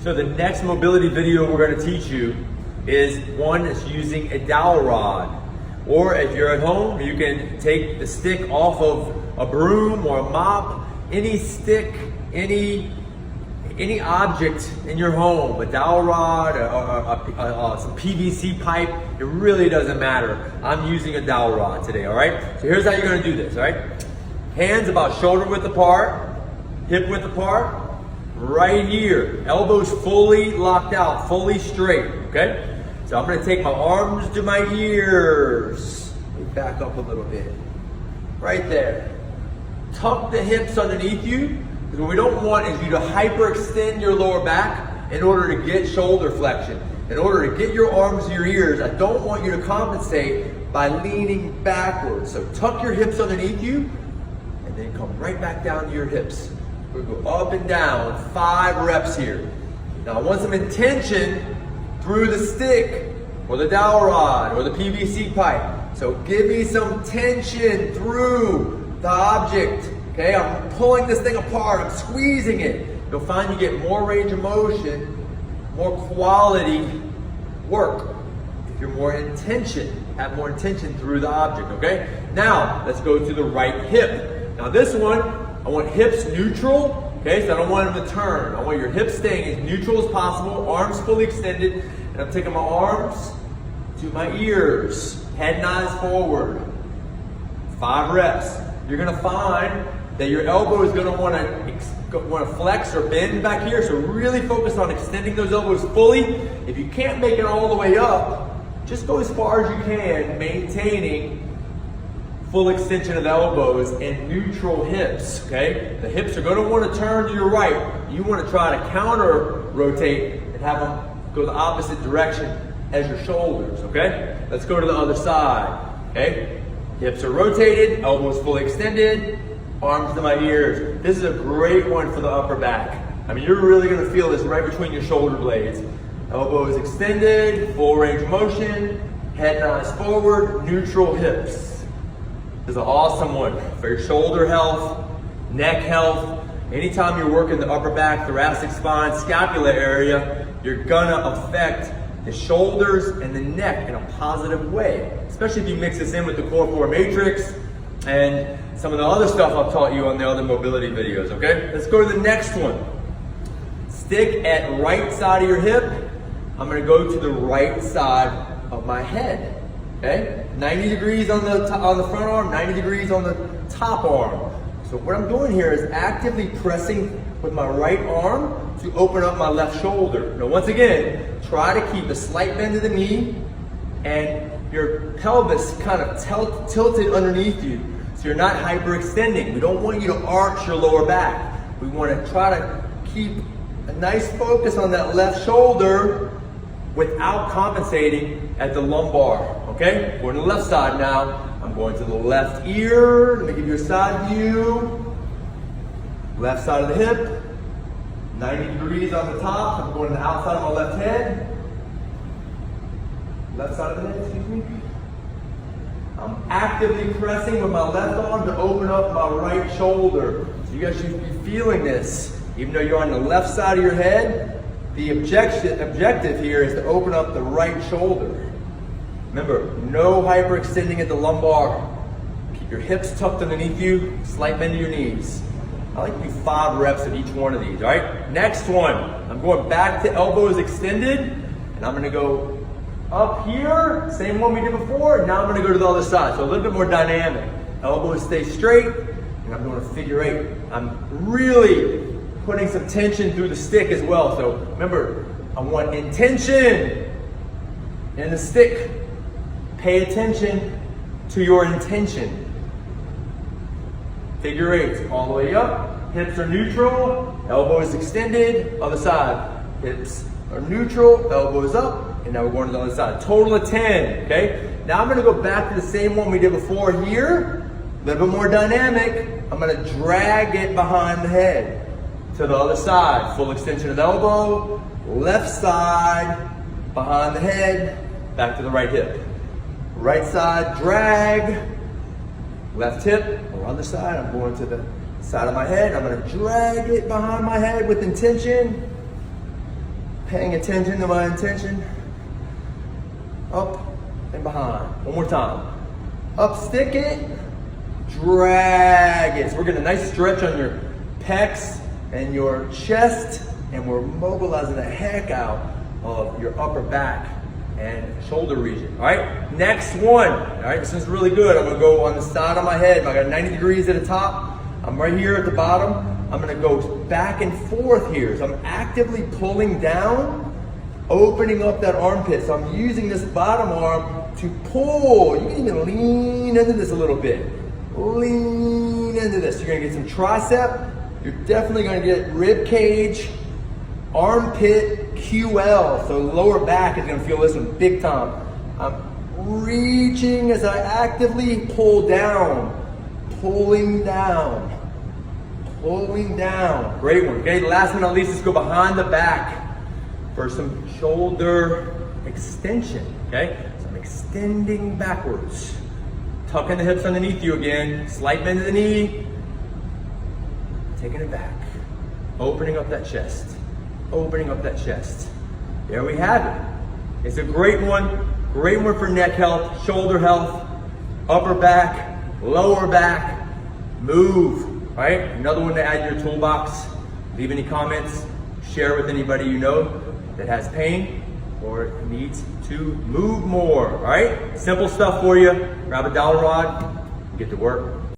So the next mobility video we're going to teach you is one that's using a dowel rod. Or if you're at home, you can take the stick off of a broom or a mop, any stick, any object in your home, a dowel rod, some PVC pipe, it really doesn't matter. I'm using a dowel rod today, all right? So here's how you're gonna do this, all right? Hands about shoulder width apart, hip width apart, right here. Elbows fully locked out, fully straight, okay? So I'm gonna take my arms to my ears. Let me back up a little bit. Right there. Tuck the hips underneath you, because what we don't want is you to hyperextend your lower back in order to get shoulder flexion. In order to get your arms to your ears, I don't want you to compensate by leaning backwards. So tuck your hips underneath you, and then come right back down to your hips. We're gonna go up and down, 5 reps here. Now I want some intention through the stick, or the dowel rod, or the PVC pipe. So give me some tension through the object. Okay, I'm pulling this thing apart, I'm squeezing it. You'll find you get more range of motion, more quality work. If you're more intention, have more intention through the object, okay? Now, let's go to the right hip. Now this one, I want hips neutral. Okay, so I don't want them to turn. I want your hips staying as neutral as possible, arms fully extended, and I'm taking my arms to my ears, head and eyes forward. 5 reps. You're gonna find that your elbow is gonna wanna flex or bend back here, so really focus on extending those elbows fully. If you can't make it all the way up, just go as far as you can, maintaining full extension of the elbows and neutral hips, okay? The hips are gonna wanna turn to your right. You wanna try to counter rotate and have them go the opposite direction as your shoulders, okay? Let's go to the other side, okay? Hips are rotated, elbows fully extended, arms to my ears. This is a great one for the upper back. I mean, you're really gonna feel this right between your shoulder blades. Elbows extended, full range of motion, head and eyes forward, neutral hips. This is an awesome one for your shoulder health, neck health. Anytime you're working the upper back, thoracic spine, scapula area, you're gonna affect the shoulders and the neck in a positive way, especially if you mix this in with the Core 4 Matrix and some of the other stuff I've taught you on the other mobility videos, okay? Let's go to the next one. Stick at right side of your hip. I'm gonna go to the right side of my head. Okay, 90 degrees on the front arm, 90 degrees on the top arm. So what I'm doing here is actively pressing with my right arm to open up my left shoulder. Now once again, try to keep a slight bend of the knee and your pelvis kind of tilted underneath you so you're not hyperextending. We don't want you to arch your lower back. We want to try to keep a nice focus on that left shoulder without compensating at the lumbar, okay? We're on the left side now. I'm going to the left ear. Let me give you a side view. Left side of the hip. 90 degrees on the top. I'm going to the outside of my left head. Left side of the head, excuse me. I'm actively pressing with my left arm to open up my right shoulder. So you guys should be feeling this. Even though you're on the left side of your head, the objective here is to open up the right shoulder. Remember, no hyperextending at the lumbar. Keep your hips tucked underneath you, slight bend to your knees. I like to do 5 reps of each one of these, all right? Next one, I'm going back to elbows extended, and I'm gonna go up here, same one we did before, now I'm gonna go to the other side, so a little bit more dynamic. Elbows stay straight, and I'm doing a figure 8. I'm really putting some tension through the stick as well. So remember, I want intention in the stick. Pay attention to your intention. Figure 8, all the way up. Hips are neutral, elbows extended, other side. Hips are neutral, elbows up, and now we're going to the other side. Total of 10, okay? Now I'm gonna go back to the same one we did before here. A little bit more dynamic. I'm gonna drag it behind the head. To the other side, full extension of the elbow, left side, behind the head, back to the right hip. Right side, drag, left hip, or other side, I'm going to the side of my head, I'm gonna drag it behind my head with intention, Paying attention to my intention. Up and behind. One more time. Up, stick it, drag it. So we're getting a nice stretch on your pecs and your chest, and we're mobilizing the heck out of your upper back and shoulder region. All right, next one. All right, this is really good. I'm gonna go on the side of my head. I got 90 degrees at the top. I'm right here at the bottom. I'm gonna go back and forth here. So I'm actively pulling down, opening up that armpit. So I'm using this bottom arm to pull. You can even lean into this a little bit. Lean into this. You're gonna get some tricep. You're definitely gonna get rib cage, armpit, QL. So lower back is gonna feel this one big time. I'm reaching as I actively pull down, pulling down, pulling down. Great one. Okay, last but not least, let's go behind the back for some shoulder extension. Okay, so I'm extending backwards. Tucking the hips underneath you again. Slight bend of the knee. Taking it back. Opening up that chest. Opening up that chest. There we have it. It's a great one for neck health, shoulder health, upper back, lower back. Move, right? Another one to add to your toolbox. Leave any comments. Share with anybody you know that has pain or needs to move more, all right? Simple stuff for you. Grab a dowel rod, get to work.